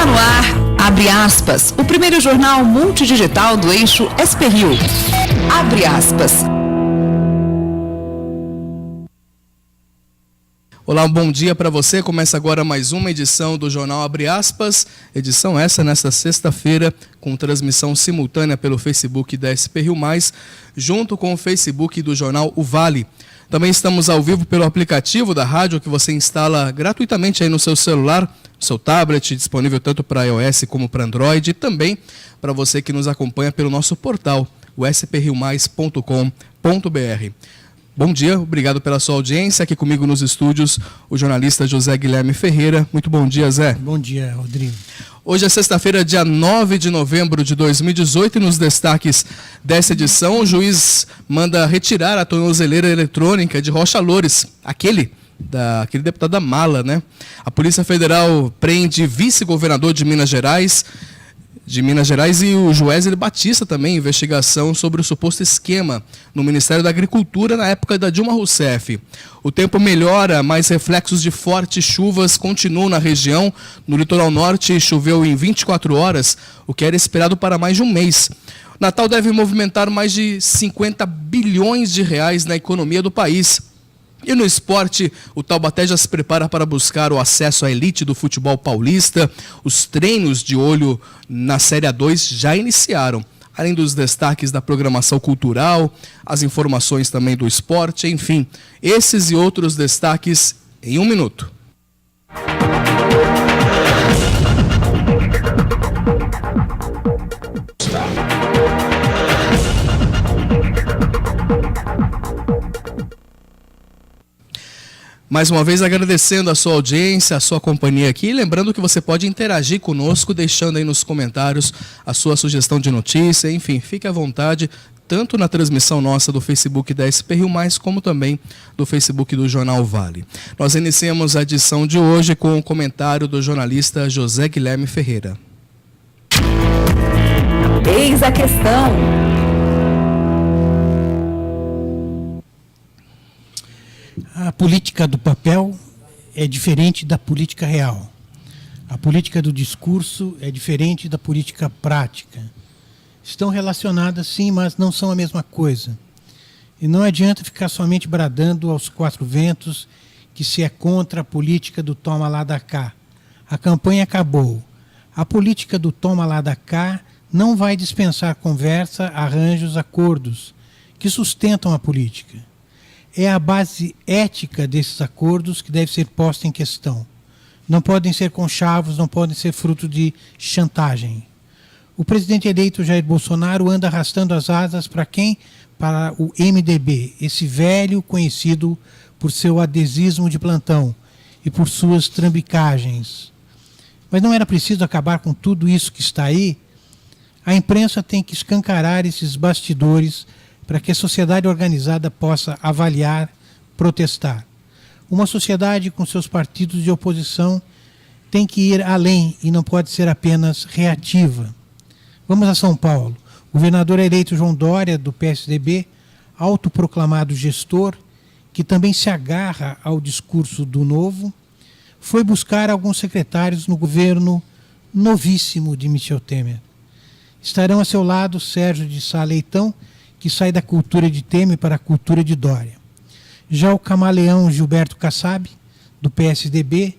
Está no ar, abre aspas, o primeiro jornal multidigital do eixo SP-Rio. Abre aspas. Olá, bom dia para você. Começa agora mais uma edição do Jornal Abre Aspas. Edição essa nesta sexta-feira, com transmissão simultânea pelo Facebook da SP-Rio+, junto com o Facebook do Jornal O Vale. Também estamos ao vivo pelo aplicativo da rádio que você instala gratuitamente aí no seu celular, no seu tablet, disponível tanto para iOS como para Android, e também para você que nos acompanha pelo nosso portal, o spriomais.com.br. Bom dia, obrigado pela sua audiência. Aqui comigo nos estúdios, o jornalista José Guilherme Ferreira. Muito bom dia, Zé. Bom dia, Rodrigo. Hoje é sexta-feira, dia 9 de novembro de 2018, e nos destaques dessa edição, o juiz manda retirar a tornozeleira eletrônica de Rocha Loures, aquele deputado da mala, né? A Polícia Federal prende vice-governador de Minas Gerais e o Joesley Batista também, investigação sobre o suposto esquema no Ministério da Agricultura na época da Dilma Rousseff. O tempo melhora, mas reflexos de fortes chuvas continuam na região. No litoral norte choveu em 24 horas, o que era esperado para mais de um mês. Natal deve movimentar mais de 50 bilhões de reais na economia do país. E no esporte, o Taubaté já se prepara para buscar o acesso à elite do futebol paulista. Os treinos de olho na Série A2 já iniciaram. Além dos destaques da programação cultural, as informações também do esporte, enfim. Esses e outros destaques em 1 minuto. Mais uma vez agradecendo a sua audiência, a sua companhia aqui, lembrando que você pode interagir conosco, deixando aí nos comentários a sua sugestão de notícia, enfim, fique à vontade, tanto na transmissão nossa do Facebook da SP-Rio+, como também do Facebook do Jornal Vale. Nós iniciamos a edição de hoje com o comentário do jornalista José Guilherme Ferreira. Eis a questão. A política do papel é diferente da política real. A política do discurso é diferente da política prática. Estão relacionadas sim, mas não são a mesma coisa. E não adianta ficar somente bradando aos quatro ventos que se é contra a política do toma lá da cá. A campanha acabou. A política do toma lá da cá não vai dispensar conversa, arranjos, acordos que sustentam a política. É a base ética desses acordos que deve ser posta em questão. Não podem ser conchavos, não podem ser fruto de chantagem. O presidente eleito Jair Bolsonaro anda arrastando as asas para quem? Para o MDB, esse velho conhecido por seu adesismo de plantão e por suas trambicagens. Mas não era preciso acabar com tudo isso que está aí? A imprensa tem que escancarar esses bastidores para que a sociedade organizada possa avaliar, protestar. Uma sociedade com seus partidos de oposição tem que ir além e não pode ser apenas reativa. Vamos a São Paulo. O governador eleito João Dória, do PSDB, autoproclamado gestor, que também se agarra ao discurso do novo, foi buscar alguns secretários no governo novíssimo de Michel Temer. Estarão a seu lado Sérgio de Sá Leitão, que sai da cultura de Temer para a cultura de Dória. Já o camaleão Gilberto Kassab, do PSDB,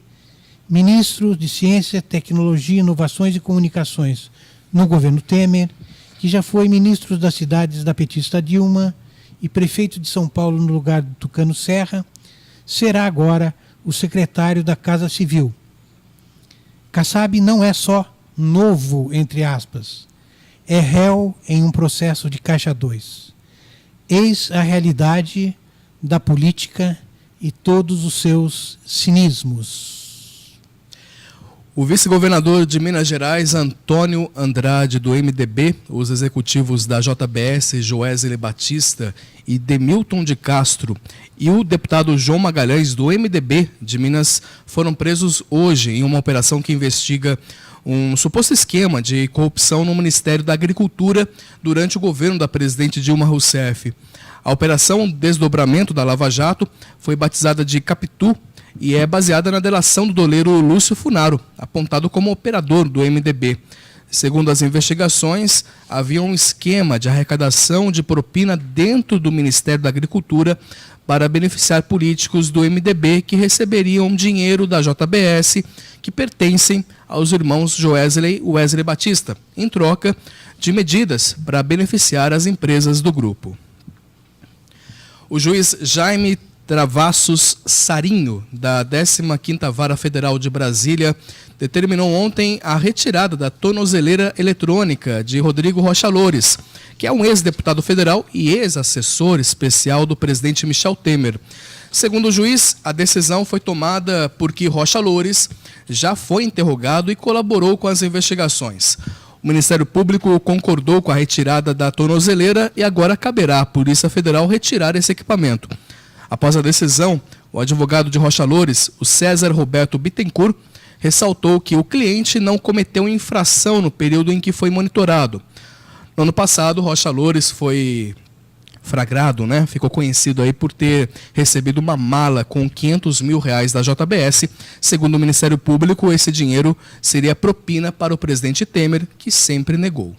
ministro de Ciência, Tecnologia, Inovações e Comunicações no governo Temer, que já foi ministro das cidades da petista Dilma e prefeito de São Paulo no lugar do Tucano Serra, será agora o secretário da Casa Civil. Kassab não é só novo, entre aspas, é réu em um processo de Caixa 2. Eis a realidade da política e todos os seus cinismos. O vice-governador de Minas Gerais, Antônio Andrade, do MDB, os executivos da JBS, Joesley Batista e Demilton de Castro, e o deputado João Magalhães, do MDB de Minas, foram presos hoje em uma operação que investiga um suposto esquema de corrupção no Ministério da Agricultura durante o governo da presidente Dilma Rousseff. A operação Desdobramento da Lava Jato foi batizada de Capitu e é baseada na delação do doleiro Lúcio Funaro, apontado como operador do MDB. Segundo as investigações, havia um esquema de arrecadação de propina dentro do Ministério da Agricultura para beneficiar políticos do MDB que receberiam dinheiro da JBS que pertencem aos irmãos Joesley e Wesley Batista, em troca de medidas para beneficiar as empresas do grupo. O juiz Jaime Travassos Sarinho, da 15ª Vara Federal de Brasília, determinou ontem a retirada da tornozeleira eletrônica de Rodrigo Rocha Loures, que é um ex-deputado federal e ex-assessor especial do presidente Michel Temer. Segundo o juiz, a decisão foi tomada porque Rocha Loures já foi interrogado e colaborou com as investigações. O Ministério Público concordou com a retirada da tornozeleira e agora caberá à Polícia Federal retirar esse equipamento. Após a decisão, o advogado de Rocha Loures, o César Roberto Bittencourt, ressaltou que o cliente não cometeu infração no período em que foi monitorado. No ano passado, Rocha Loures foi flagrado, ficou conhecido aí por ter recebido uma mala com R$500 mil da JBS. Segundo o Ministério Público, esse dinheiro seria propina para o presidente Temer, que sempre negou.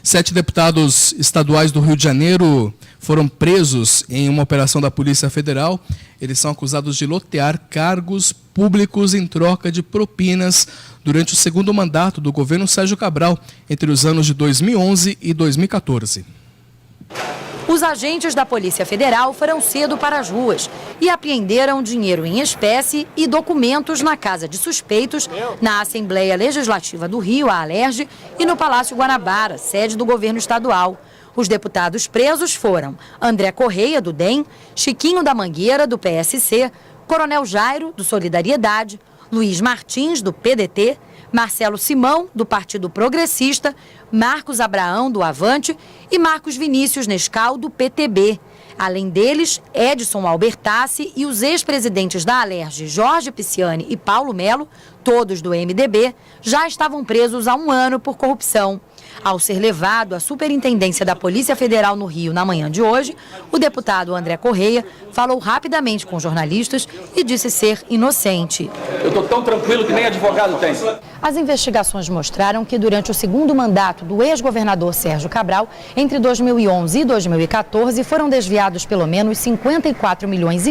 7 deputados estaduais do Rio de Janeiro foram presos em uma operação da Polícia Federal. Eles são acusados de lotear cargos públicos em troca de propinas durante o segundo mandato do governo Sérgio Cabral, entre os anos de 2011 e 2014. Os agentes da Polícia Federal foram cedo para as ruas e apreenderam dinheiro em espécie e documentos na casa de suspeitos, na Assembleia Legislativa do Rio, a Alerj, e no Palácio Guanabara, sede do governo estadual. Os deputados presos foram André Correia, do DEM, Chiquinho da Mangueira, do PSC, Coronel Jairo, do Solidariedade, Luiz Martins, do PDT, Marcelo Simão, do Partido Progressista, Marcos Abraão, do Avante e Marcos Vinícius Nescau, do PTB. Além deles, Edson Albertassi e os ex-presidentes da Alerj, Jorge Pisciani e Paulo Melo, todos do MDB, já estavam presos há um ano por corrupção. Ao ser levado à Superintendência da Polícia Federal no Rio na manhã de hoje, o deputado André Correia falou rapidamente com jornalistas e disse ser inocente. Eu estou tão tranquilo que nem advogado tem. As investigações mostraram que durante o segundo mandato do ex-governador Sérgio Cabral, entre 2011 e 2014, foram desviados pelo menos R$54,5 milhões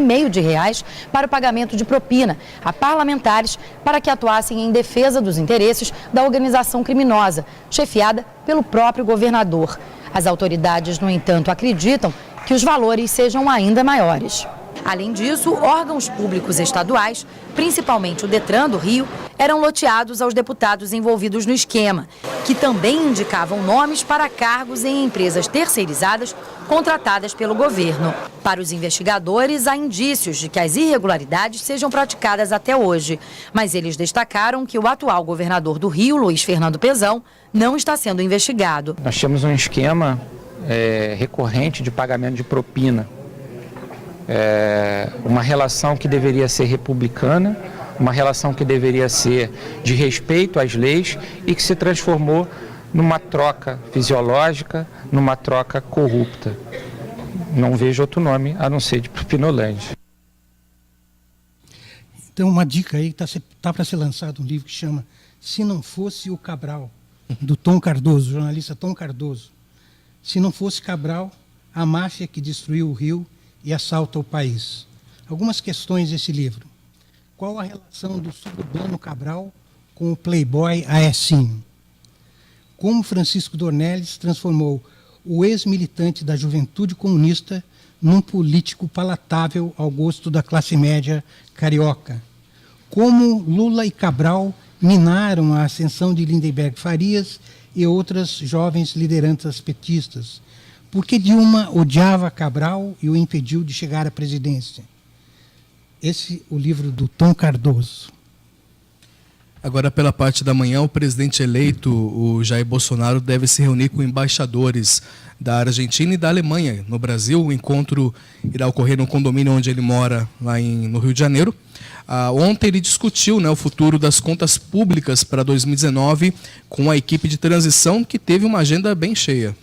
para o pagamento de propina a parlamentares para que atuassem em defesa dos interesses da organização criminosa, chefiada pelo próprio governador. As autoridades, no entanto, acreditam que os valores sejam ainda maiores. Além disso, órgãos públicos estaduais, principalmente o Detran do Rio, eram loteados aos deputados envolvidos no esquema, que também indicavam nomes para cargos em empresas terceirizadas contratadas pelo governo. Para os investigadores, há indícios de que as irregularidades sejam praticadas até hoje, mas eles destacaram que o atual governador do Rio, Luiz Fernando Pezão, não está sendo investigado. Nós temos um esquema recorrente de pagamento de propina. Uma relação que deveria ser republicana, uma relação que deveria ser de respeito às leis e que se transformou numa troca fisiológica, numa troca corrupta. Não vejo outro nome a não ser de propinolândia. Então, uma dica aí, está para ser lançado um livro que chama Se Não Fosse o Cabral, do Tom Cardoso, jornalista Tom Cardoso. Se não fosse Cabral, a máfia que destruiu o Rio e assalta o país. Algumas questões desse livro. Qual a relação do suburbano Cabral com o playboy Aécinho? Como Francisco Dornelles transformou o ex-militante da Juventude Comunista num político palatável ao gosto da classe média carioca? Como Lula e Cabral minaram a ascensão de Lindenberg Farias e outras jovens lideranças petistas? Por que Dilma odiava Cabral e o impediu de chegar à presidência? Esse é o livro do Tom Cardoso. Agora, pela parte da manhã, o presidente eleito, o Jair Bolsonaro, deve se reunir com embaixadores da Argentina e da Alemanha no Brasil. O encontro irá ocorrer no condomínio onde ele mora, lá no Rio de Janeiro. Ontem ele discutiu o futuro das contas públicas para 2019 com a equipe de transição, que teve uma agenda bem cheia.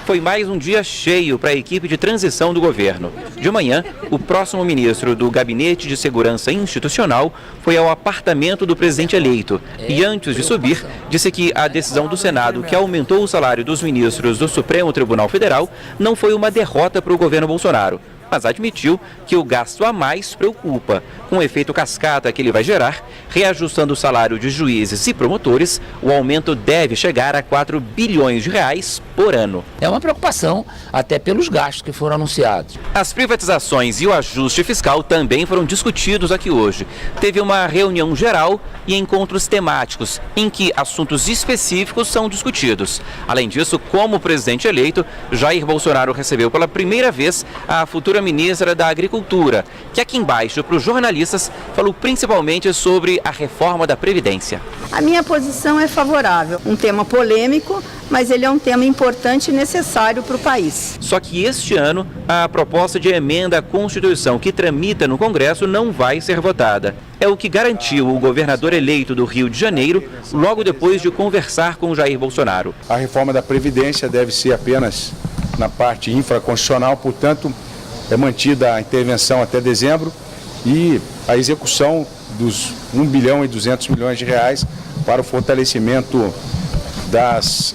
Foi mais um dia cheio para a equipe de transição do governo. De manhã, o próximo ministro do Gabinete de Segurança Institucional foi ao apartamento do presidente eleito e, antes de subir, disse que a decisão do Senado, que aumentou o salário dos ministros do Supremo Tribunal Federal, não foi uma derrota para o governo Bolsonaro, mas admitiu que o gasto a mais preocupa. Com o efeito cascata que ele vai gerar, reajustando o salário de juízes e promotores, o aumento deve chegar a 4 bilhões de reais por ano. É uma preocupação até pelos gastos que foram anunciados. As privatizações e o ajuste fiscal também foram discutidos aqui hoje. Teve uma reunião geral e encontros temáticos, em que assuntos específicos são discutidos. Além disso, como presidente eleito, Jair Bolsonaro recebeu pela primeira vez a futura ministra da Agricultura, que aqui embaixo, para os jornalistas, falou principalmente sobre a reforma da Previdência. A minha posição é favorável. Um tema polêmico, mas ele é um tema importante e necessário para o país. Só que este ano, a proposta de emenda à Constituição que tramita no Congresso não vai ser votada. É o que garantiu o governador eleito do Rio de Janeiro, logo depois de conversar com Jair Bolsonaro. A reforma da Previdência deve ser apenas na parte infraconstitucional, portanto, é mantida a intervenção até dezembro e a execução dos 1 bilhão e 200 milhões de reais para o fortalecimento das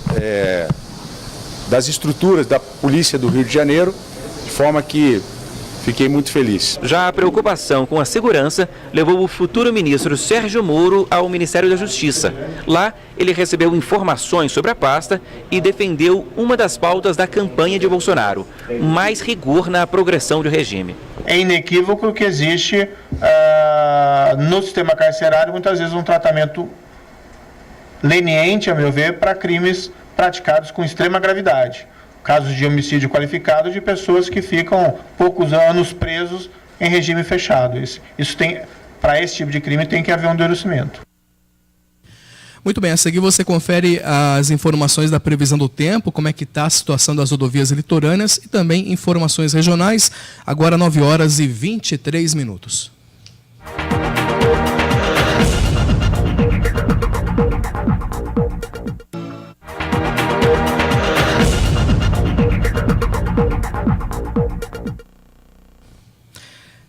estruturas da Polícia do Rio de Janeiro, de forma que fiquei muito feliz. Já a preocupação com a segurança levou o futuro ministro Sérgio Moro ao Ministério da Justiça. Lá, ele recebeu informações sobre a pasta e defendeu uma das pautas da campanha de Bolsonaro: mais rigor na progressão do regime. É inequívoco que existe no sistema carcerário muitas vezes um tratamento leniente, a meu ver, para crimes praticados com extrema gravidade. Casos de homicídio qualificado de pessoas que ficam poucos anos presos em regime fechado. Para esse tipo de crime tem que haver um endurecimento. Muito bem, a seguir você confere as informações da previsão do tempo, como é que está a situação das rodovias litorâneas e também informações regionais, agora 9h23.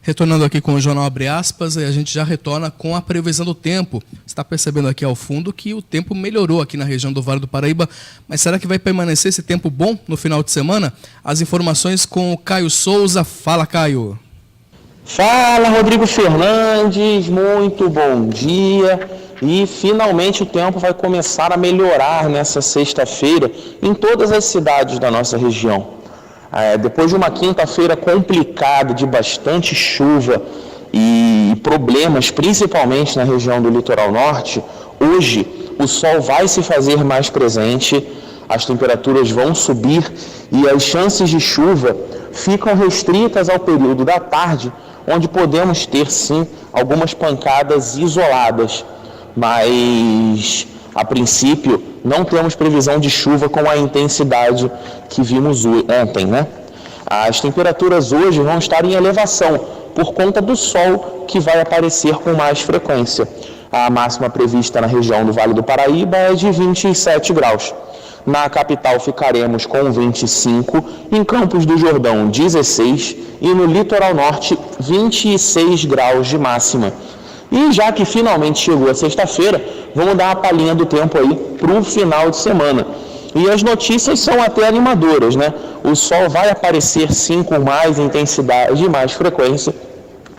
Retornando aqui com o Jornal Abre Aspas, a gente já retorna com a previsão do tempo. Você está percebendo aqui ao fundo que o tempo melhorou aqui na região do Vale do Paraíba, mas será que vai permanecer esse tempo bom no final de semana? As informações com o Caio Souza. Fala, Caio. Fala, Rodrigo Fernandes, muito bom dia. E finalmente o tempo vai começar a melhorar nessa sexta-feira em todas as cidades da nossa região. Depois de uma quinta-feira complicada, de bastante chuva e problemas, principalmente na região do litoral norte, hoje o sol vai se fazer mais presente, as temperaturas vão subir e as chances de chuva ficam restritas ao período da tarde, onde podemos ter sim algumas pancadas isoladas, mas a princípio não temos previsão de chuva com a intensidade que vimos ontem, né? As temperaturas hoje vão estar em elevação por conta do sol que vai aparecer com mais frequência. A máxima prevista na região do Vale do Paraíba é de 27 graus. Na capital ficaremos com 25, em Campos do Jordão 16 e no litoral norte 26 graus de máxima. E já que finalmente chegou a sexta-feira, vamos dar uma palhinha do tempo aí para o final de semana. E as notícias são até animadoras, né? O sol vai aparecer sim com mais intensidade e mais frequência.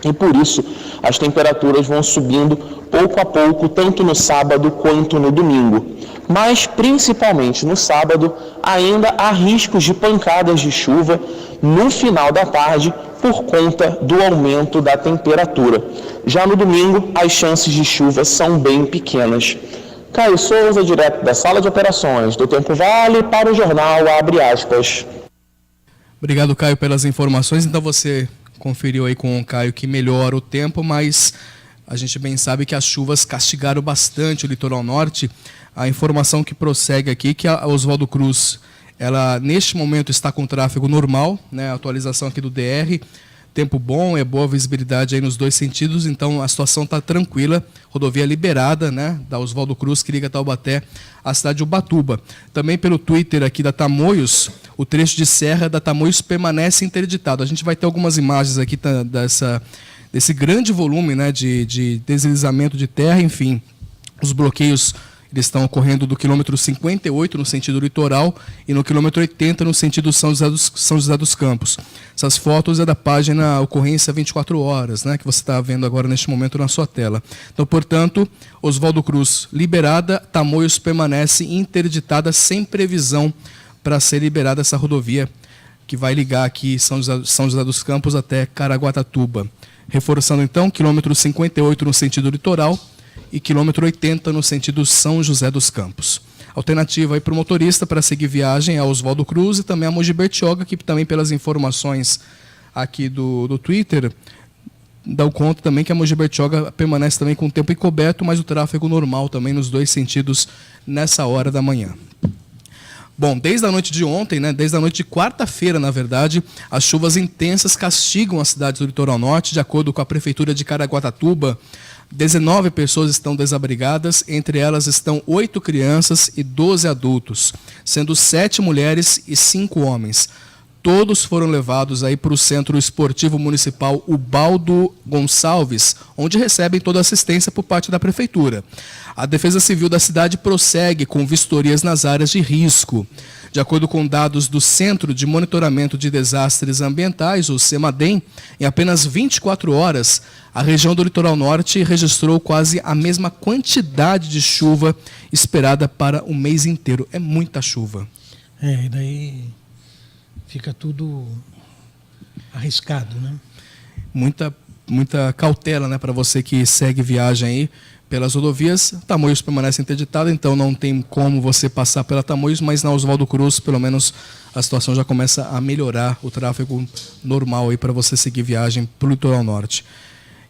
E por isso as temperaturas vão subindo pouco a pouco, tanto no sábado quanto no domingo. Mas principalmente no sábado ainda há riscos de pancadas de chuva no final da tarde por conta do aumento da temperatura. Já no domingo, as chances de chuva são bem pequenas. Caio Souza, direto da Sala de Operações do Tempo Vale, para o Jornal Abre Aspas. Obrigado, Caio, pelas informações. Então você conferiu aí com o Caio que melhora o tempo, mas a gente bem sabe que as chuvas castigaram bastante o litoral norte. A informação que prossegue aqui que a Oswaldo Cruz, ela neste momento está com tráfego normal, né? A atualização aqui do DR, tempo bom, é boa visibilidade aí nos dois sentidos, então a situação está tranquila, rodovia liberada, né, da Oswaldo Cruz, que liga Taubaté à cidade de Ubatuba. Também pelo Twitter aqui da Tamoios, o trecho de serra da Tamoios permanece interditado. A gente vai ter algumas imagens aqui desse grande volume, né, de deslizamento de terra, enfim, os bloqueios eles estão ocorrendo do quilômetro 58 no sentido litoral e no quilômetro 80 no sentido São José dos Campos. Essas fotos é da página Ocorrência 24 Horas, né, que você está vendo agora neste momento na sua tela. Então, portanto, Oswaldo Cruz liberada, Tamoios permanece interditada sem previsão para ser liberada essa rodovia que vai ligar aqui São José dos Campos até Caraguatatuba. Reforçando então, quilômetro 58 no sentido litoral e quilômetro 80 no sentido São José dos Campos. Alternativa aí para o motorista para seguir viagem é a Oswaldo Cruz e também a Mogi Bertioga, que também pelas informações aqui do Twitter, dão conta também que a Mogi Bertioga permanece também com o tempo encoberto, mas o tráfego normal também nos dois sentidos nessa hora da manhã. Bom, desde a noite de ontem, né, desde a noite de quarta-feira, na verdade, as chuvas intensas castigam as cidades do litoral norte. De acordo com a Prefeitura de Caraguatatuba, 19 pessoas estão desabrigadas, entre elas estão 8 crianças e 12 adultos, sendo 7 mulheres e 5 homens. Todos foram levados aí para o Centro Esportivo Municipal Ubaldo Gonçalves, onde recebem toda a assistência por parte da Prefeitura. A Defesa Civil da cidade prossegue com vistorias nas áreas de risco. De acordo com dados do Centro de Monitoramento de Desastres Ambientais, o CEMADEM, em apenas 24 horas, a região do litoral norte registrou quase a mesma quantidade de chuva esperada para o mês inteiro. É muita chuva. E daí fica tudo arriscado, né? Muita cautela, né, para você que segue viagem aí pelas rodovias. Tamoios permanece interditada, então não tem como você passar pela Tamoios, mas na Oswaldo Cruz, pelo menos, a situação já começa a melhorar, o tráfego normal aí para você seguir viagem para o litoral norte.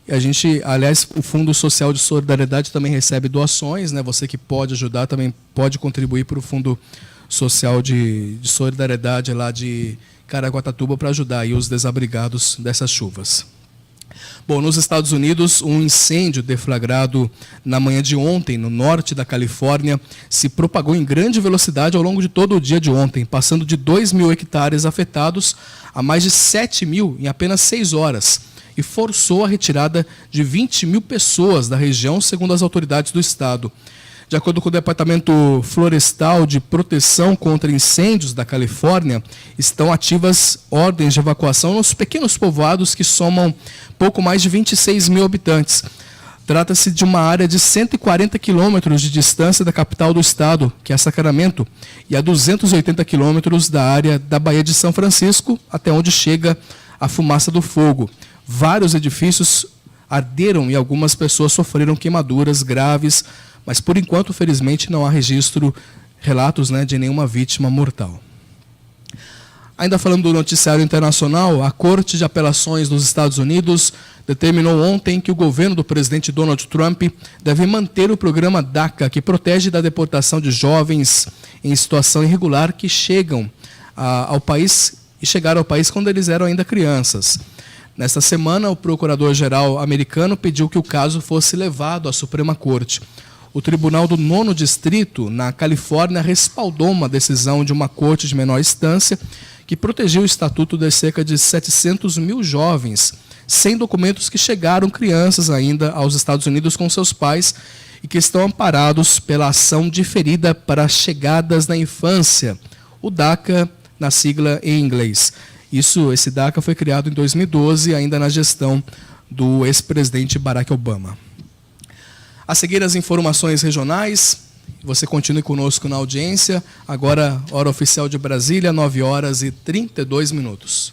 E a gente, aliás, o Fundo Social de Solidariedade também recebe doações, né? Você que pode ajudar também pode contribuir para o Fundo Social de Solidariedade lá de Caraguatatuba para ajudar aí os desabrigados dessas chuvas. Bom, nos Estados Unidos, um incêndio deflagrado na manhã de ontem, no norte da Califórnia, se propagou em grande velocidade ao longo de todo o dia de ontem, passando de 2.000 hectares afetados a mais de 7.000 em apenas 6 horas, e forçou a retirada de 20.000 pessoas da região, segundo as autoridades do estado. De acordo com o Departamento Florestal de Proteção contra Incêndios da Califórnia, estão ativas ordens de evacuação nos pequenos povoados que somam pouco mais de 26.000 habitantes. Trata-se de uma área de 140 quilômetros de distância da capital do estado, que é Sacramento, e a 280 quilômetros da área da Baía de São Francisco, até onde chega a fumaça do fogo. Vários edifícios arderam e algumas pessoas sofreram queimaduras graves, mas, por enquanto, felizmente, não há relatos, né, de nenhuma vítima mortal. Ainda falando do noticiário internacional, a Corte de Apelações dos Estados Unidos determinou ontem que o governo do presidente Donald Trump deve manter o programa DACA, que protege da deportação de jovens em situação irregular que chegam ao país e chegaram ao país quando eles eram ainda crianças. Nesta semana, o procurador-geral americano pediu que o caso fosse levado à Suprema Corte. O Tribunal do 9º Distrito, na Califórnia, respaldou uma decisão de uma corte de menor instância que protegeu o estatuto de cerca de 700.000 jovens sem documentos que chegaram crianças ainda aos Estados Unidos com seus pais e que estão amparados pela ação diferida para chegadas na infância, o DACA, na sigla em inglês. Esse DACA foi criado em 2012, ainda na gestão do ex-presidente Barack Obama. A seguir, as informações regionais. Você continue conosco na audiência. Agora, hora oficial de Brasília, 9h32.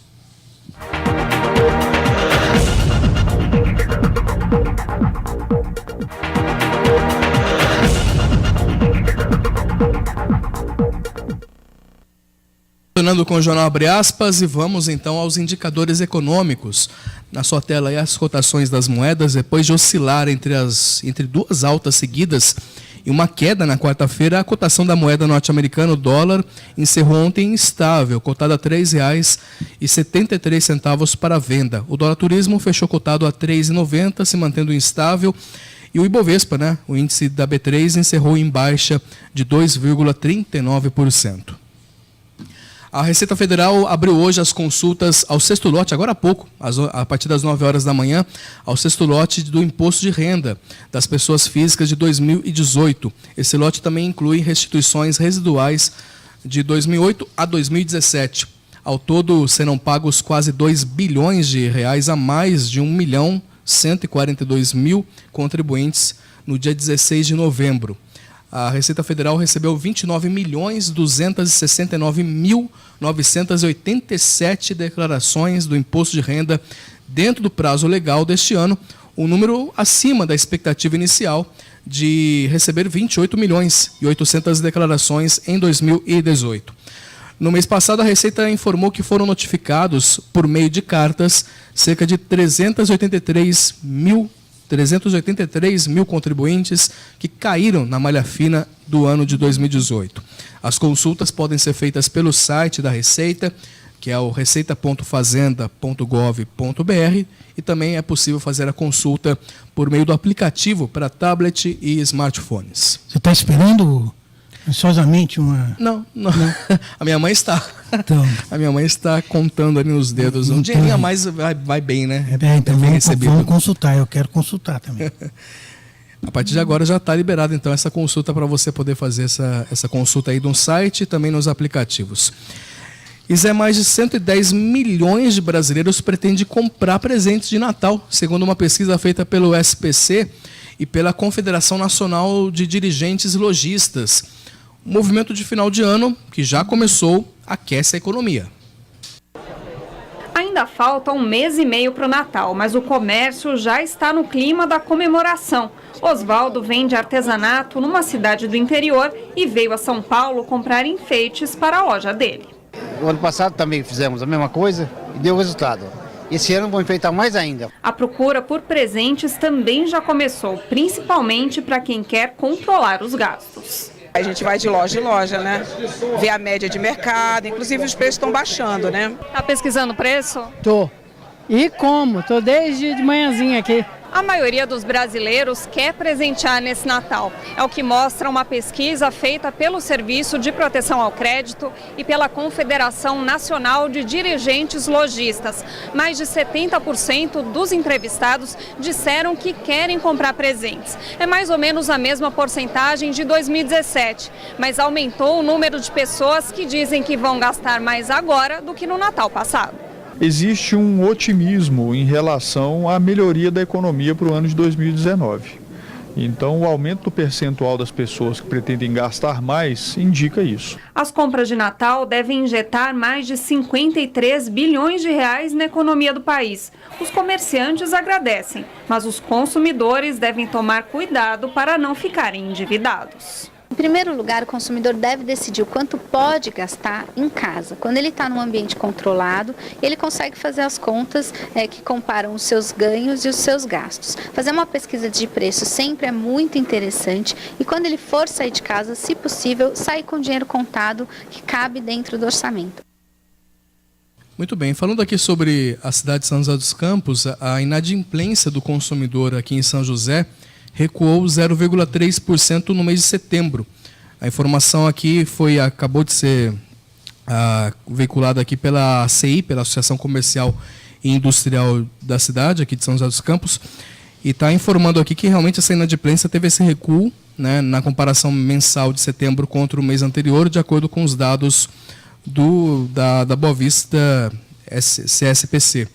Continuando com o Jornal Abre Aspas, e vamos então aos indicadores econômicos. Na sua tela aí as cotações das moedas, depois de oscilar entre duas altas seguidas e uma queda na quarta-feira. A cotação da moeda norte-americana, o dólar, encerrou ontem instável, cotada a R$ 3,73 para a venda. O dólar turismo fechou cotado a R$ 3,90, se mantendo instável. E o Ibovespa, né, o índice da B3, encerrou em baixa de 2,39%. A Receita Federal abriu hoje as consultas ao sexto lote, agora há pouco, a partir das 9 horas da manhã, ao sexto lote do Imposto de Renda das Pessoas Físicas de 2018. Esse lote também inclui restituições residuais de 2008 a 2017. Ao todo, serão pagos quase R$ 2 bilhões a mais de 1.142.000 contribuintes no dia 16 de novembro. A Receita Federal recebeu 29.269.987 declarações do imposto de renda dentro do prazo legal deste ano, um número acima da expectativa inicial de receber 28.800.000 declarações em 2018. No mês passado, a Receita informou que foram notificados, por meio de cartas, cerca de 383 mil contribuintes que caíram na malha fina do ano de 2018. As consultas podem ser feitas pelo site da Receita, que é o receita.fazenda.gov.br, e também é possível fazer a consulta por meio do aplicativo para tablet e smartphones. Você está esperando ansiosamente uma... Não. A minha mãe está. Então, a minha mãe está contando ali nos dedos. Um dinheirinho a mais vai bem, né? Então vamos consultar. Eu quero consultar também. A partir de agora já está liberada, então, essa consulta para você poder fazer essa consulta aí no site e também nos aplicativos. Mais de 110 milhões de brasileiros pretendem comprar presentes de Natal, segundo uma pesquisa feita pelo SPC e pela Confederação Nacional de Dirigentes Lojistas. O movimento de final de ano, que já começou, aquece a economia. Ainda falta 1 mês e meio para o Natal, mas o comércio já está no clima da comemoração. Oswaldo vende artesanato numa cidade do interior e veio a São Paulo comprar enfeites para a loja dele. O ano passado também fizemos a mesma coisa e deu resultado. Esse ano vão enfeitar mais ainda. A procura por presentes também já começou, principalmente para quem quer controlar os gastos. A gente vai de loja em loja, né? Ver a média de mercado, inclusive os preços estão baixando, né? Tá pesquisando o preço? Tô. E como? Tô desde de manhãzinha aqui. A maioria dos brasileiros quer presentear nesse Natal. É o que mostra uma pesquisa feita pelo Serviço de Proteção ao Crédito e pela Confederação Nacional de Dirigentes Lojistas. Mais de 70% dos entrevistados disseram que querem comprar presentes. É mais ou menos a mesma porcentagem de 2017, mas aumentou o número de pessoas que dizem que vão gastar mais agora do que no Natal passado. Existe um otimismo em relação à melhoria da economia para o ano de 2019. Então, o aumento do percentual das pessoas que pretendem gastar mais indica isso. As compras de Natal devem injetar mais de 53 bilhões de reais na economia do país. Os comerciantes agradecem, mas os consumidores devem tomar cuidado para não ficarem endividados. Em primeiro lugar, o consumidor deve decidir o quanto pode gastar em casa. Quando ele está num ambiente controlado, ele consegue fazer as contas que comparam os seus ganhos e os seus gastos. Fazer uma pesquisa de preço sempre é muito interessante e quando ele for sair de casa, se possível, sair com dinheiro contado que cabe dentro do orçamento. Muito bem, falando aqui sobre a cidade de São José dos Campos, a inadimplência do consumidor aqui em São José recuou 0,3% no mês de setembro. A informação aqui acabou de ser veiculada aqui pela ACI, pela Associação Comercial e Industrial da cidade, aqui de São José dos Campos, e está informando aqui que realmente essa inadimplência teve esse recuo, né, na comparação mensal de setembro contra o mês anterior, de acordo com os dados da Boa Vista CSPC.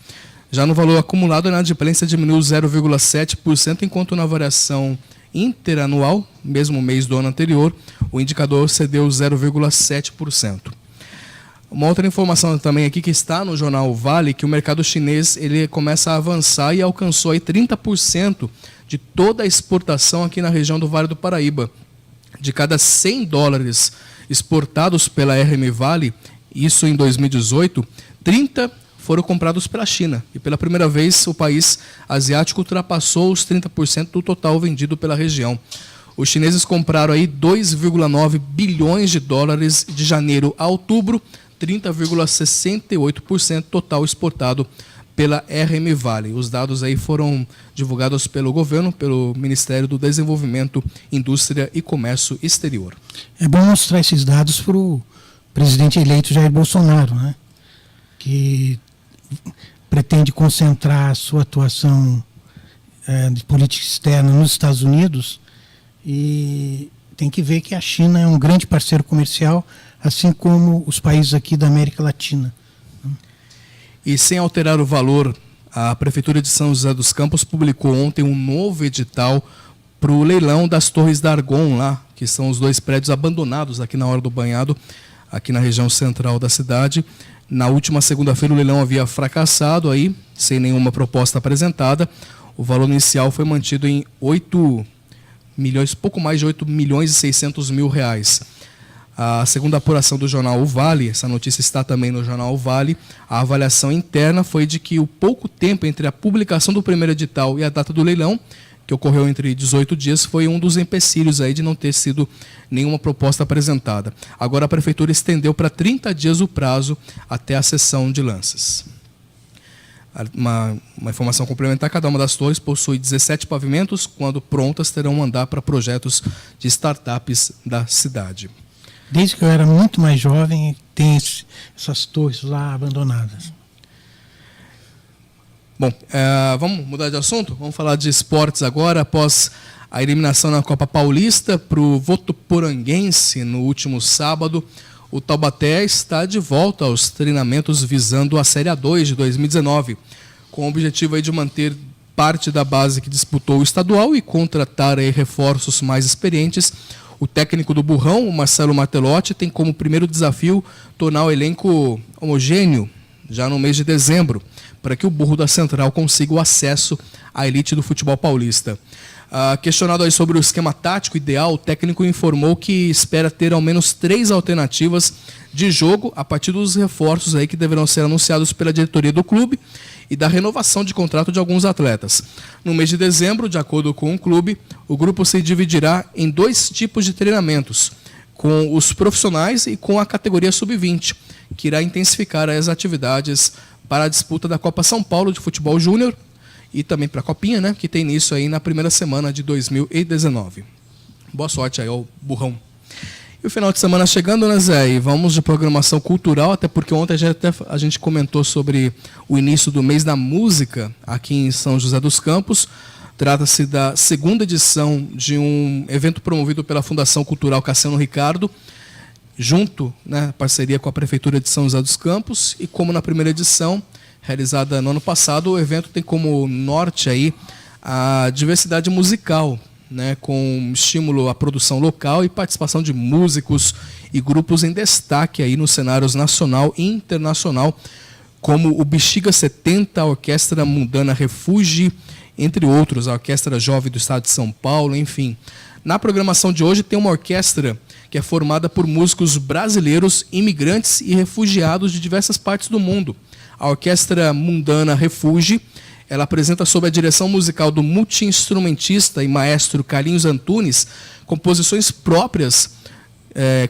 Já no valor acumulado, a inadimplência diminuiu 0,7%, enquanto na variação interanual, mesmo mês do ano anterior, o indicador cedeu 0,7%. Uma outra informação também aqui que está no jornal Vale, que o mercado chinês ele começa a avançar e alcançou aí 30% de toda a exportação aqui na região do Vale do Paraíba. De cada 100 dólares exportados pela RM Vale, isso em 2018, 30 foram comprados pela China. E pela primeira vez, o país asiático ultrapassou os 30% do total vendido pela região. Os chineses compraram aí 2,9 bilhões de dólares de janeiro a outubro, 30,68% total exportado pela RM Vale. Os dados aí foram divulgados pelo governo, pelo Ministério do Desenvolvimento, Indústria e Comércio Exterior. É bom mostrar esses dados para o presidente eleito Jair Bolsonaro, né? Que pretende concentrar a sua atuação de política externa nos Estados Unidos, e tem que ver que a China é um grande parceiro comercial, assim como os países aqui da América Latina. E sem alterar o valor, a Prefeitura de São José dos Campos publicou ontem um novo edital para o leilão das Torres da Argon, lá, que são os 2 prédios abandonados aqui na Hora do Banhado, aqui na região central da cidade. Na última segunda-feira o leilão havia fracassado, aí, sem nenhuma proposta apresentada. O valor inicial foi mantido em 8 milhões, pouco mais de 8 milhões e 600 mil reais. A segunda apuração do jornal O Vale, essa notícia está também no jornal O Vale, a avaliação interna foi de que o pouco tempo entre a publicação do primeiro edital e a data do leilão, que ocorreu entre 18 dias, foi um dos empecilhos aí de não ter sido nenhuma proposta apresentada. Agora a Prefeitura estendeu para 30 dias o prazo até a sessão de lances. Uma informação complementar: cada uma das torres possui 17 pavimentos, quando prontas terão mandar para projetos de startups da cidade. Desde que eu era muito mais jovem, tem essas torres lá abandonadas. Bom, vamos mudar de assunto? Vamos falar de esportes agora. Após a eliminação na Copa Paulista para o Votuporanguense no último sábado, o Taubaté está de volta aos treinamentos visando a Série A2 de 2019, com o objetivo aí de manter parte da base que disputou o estadual e contratar aí reforços mais experientes. O técnico do Burrão, o Marcelo Martelotti, tem como primeiro desafio tornar o elenco homogêneo já no mês de dezembro, para que o Burro da Central consiga o acesso à elite do futebol paulista. Questionado aí sobre o esquema tático ideal, o técnico informou que espera ter ao menos 3 alternativas de jogo a partir dos reforços aí que deverão ser anunciados pela diretoria do clube e da renovação de contrato de alguns atletas. No mês de dezembro, de acordo com o clube, o grupo se dividirá em 2 tipos de treinamentos, com os profissionais e com a categoria sub-20, que irá intensificar as atividades para a disputa da Copa São Paulo de Futebol Júnior e também para a Copinha, né, que tem início aí na primeira semana de 2019. Boa sorte aí ao Burrão. E o final de semana chegando, né, Zé? E vamos de programação cultural, até porque ontem a gente comentou sobre o início do mês da música aqui em São José dos Campos. Trata-se da segunda edição de um evento promovido pela Fundação Cultural Cassiano Ricardo, junto, né, parceria com a Prefeitura de São José dos Campos, e como na primeira edição, realizada no ano passado, o evento tem como norte aí a diversidade musical, né, com estímulo à produção local e participação de músicos e grupos em destaque aí nos cenários nacional e internacional, como o Bexiga 70, a Orquestra Mundana Refúgio, entre outros, a Orquestra Jovem do Estado de São Paulo, enfim. Na programação de hoje tem uma orquestra que é formada por músicos brasileiros, imigrantes e refugiados de diversas partes do mundo. A Orquestra Mundana Refúgio, ela apresenta sob a direção musical do multi-instrumentista e maestro Carlinhos Antunes composições próprias,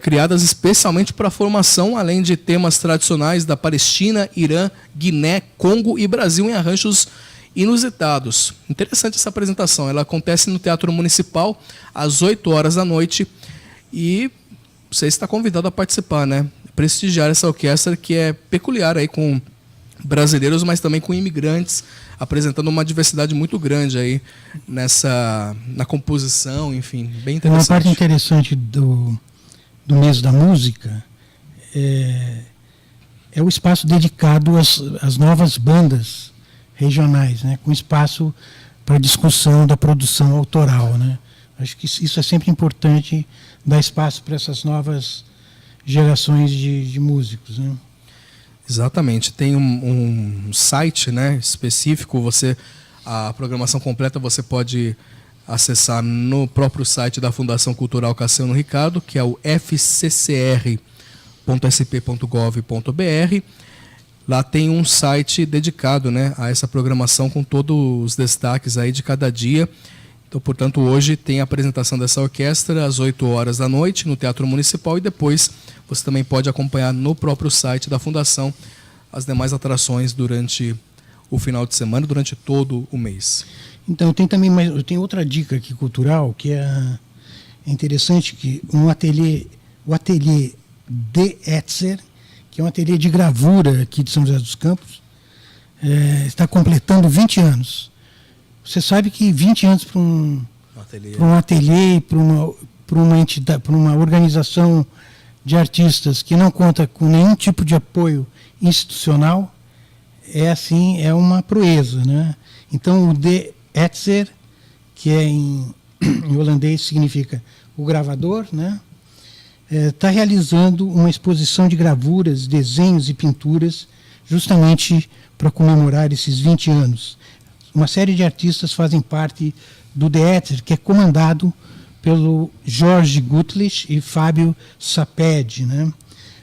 criadas especialmente para a formação, além de temas tradicionais da Palestina, Irã, Guiné, Congo e Brasil em arranjos inusitados. Interessante essa apresentação. Ela acontece no Teatro Municipal às 8 horas da noite e você está convidado a participar, né? Prestigiar essa orquestra que é peculiar aí, com brasileiros, mas também com imigrantes, apresentando uma diversidade muito grande aí na composição, enfim, bem interessante. Uma parte interessante do mês da música é o espaço dedicado às novas bandas regionais, né, com espaço para discussão da produção autoral, né. Acho que isso é sempre importante, dar espaço para essas novas gerações de músicos, né. Exatamente. Tem um site, né, específico. A programação completa você pode acessar no próprio site da Fundação Cultural Cassiano Ricardo, que é o fccr.sp.gov.br. Lá tem um site dedicado, né, a essa programação, com todos os destaques aí de cada dia. Então, portanto, hoje tem a apresentação dessa orquestra às 8 horas da noite no Teatro Municipal e depois você também pode acompanhar no próprio site da Fundação as demais atrações durante o final de semana, durante todo o mês. Então, eu tenho outra dica aqui cultural, que é interessante, que o ateliê de Etzer, que é um ateliê de gravura aqui de São José dos Campos, está completando 20 anos. Você sabe que 20 anos para um ateliê, para uma entidade, para uma organização de artistas que não conta com nenhum tipo de apoio institucional, é uma proeza, né? Então, o De Etzer, que em holandês significa o gravador, né? Está realizando uma exposição de gravuras, desenhos e pinturas justamente para comemorar esses 20 anos. Uma série de artistas fazem parte do De Etzer, que é comandado pelo Jorge Gutlich e Fábio Saped, né?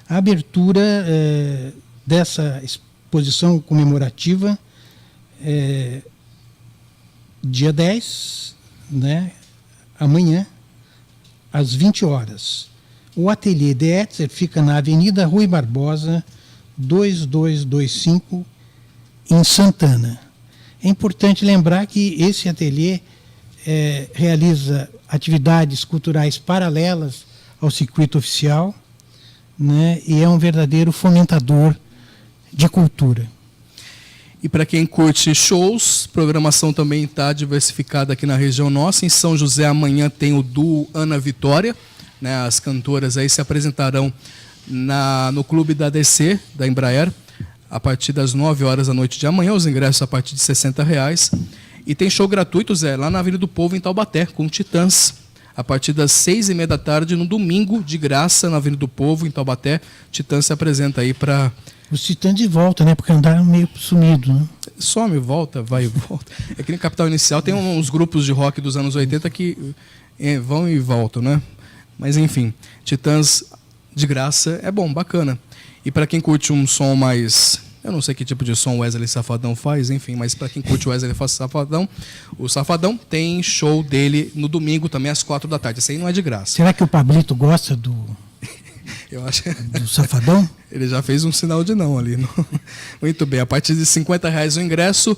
A abertura dessa exposição comemorativa dia 10, né? Amanhã, às 20 horas. O ateliê De Etzer fica na Avenida Rui Barbosa, 2225, em Santana. É importante lembrar que esse ateliê realiza atividades culturais paralelas ao circuito oficial, né, e é um verdadeiro fomentador de cultura. E para quem curte shows, programação também está diversificada aqui na região nossa. Em São José, amanhã tem o duo Ana Vitória, né, as cantoras aí se apresentarão no Clube da DC, da Embraer, a partir das 9 horas da noite de amanhã, os ingressos a partir de R$60. E tem show gratuito, Zé, lá na Avenida do Povo, em Taubaté, com Titãs. A partir das 6h30 da tarde, no domingo, de graça, na Avenida do Povo, em Taubaté, Titãs se apresenta aí para... Os Titãs de volta, né? Porque andaram meio sumido, né? Some, volta, vai e volta. É que no Capital Inicial tem uns grupos de rock dos anos 80 que vão e voltam, né? Mas enfim, Titãs de graça é bom, bacana. E para quem curte um som mais... Eu não sei que tipo de som o Wesley Safadão faz, enfim, mas para quem curte o Wesley Safadão, o Safadão tem show dele no domingo também às 4 da tarde. Isso aí não é de graça. Será que o Pablito gosta do Safadão? Ele já fez um sinal de não ali. Muito bem, a partir de R$50 o ingresso,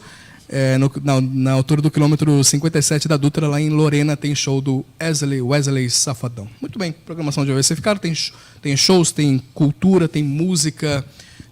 na altura do quilômetro 57 da Dutra, lá em Lorena, tem show do Wesley Safadão. Muito bem, programação diversificada, tem shows, tem cultura, tem música,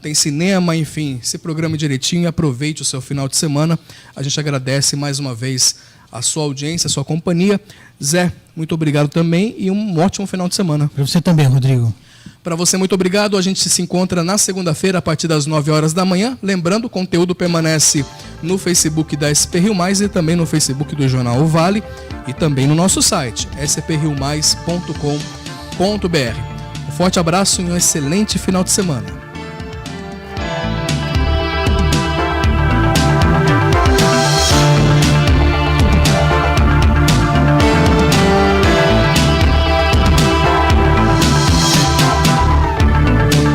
tem cinema, enfim, se programe direitinho e aproveite o seu final de semana. A gente agradece mais uma vez a sua audiência, a sua companhia. Zé, muito obrigado também e um ótimo final de semana. Para você também, Rodrigo. Para você, muito obrigado. A gente se encontra na segunda-feira, a partir das 9 horas da manhã. Lembrando, o conteúdo permanece no Facebook da SP Rio Mais e também no Facebook do Jornal O Vale e também no nosso site, sprriomais.com.br. Um forte abraço e um excelente final de semana.